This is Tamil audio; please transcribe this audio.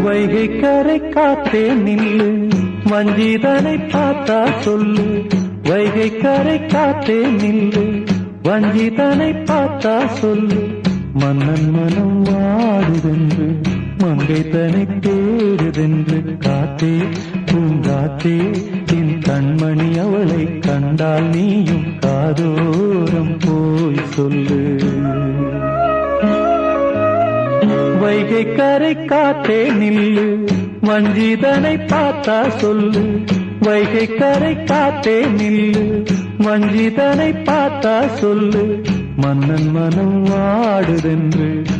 வைகை கரை காத்தே நில்லு, வஞ்சிதனை பார்த்தா சொல்லு. வைகை கரை காத்தே நில்லு, வஞ்சிதனை பார்த்தா சொல்லு. மன்னன் மனம் வாடுதென்று, மங்கை தனை தேடுதென்று. காத்தே பூங்காத்தே, என் கண்மணி அவளை கண்டால் நீயும் காதோரம் போய் சொல்லு. வைகை கரை காத்தே நில்லு, வஞ்சிதனை பார்த்தா சொல்லு. வைகை கரை காத்தே நில்லு, வஞ்சிதனை பார்த்தா சொல்லு. மன்னன் மனம் வாடுதென்று,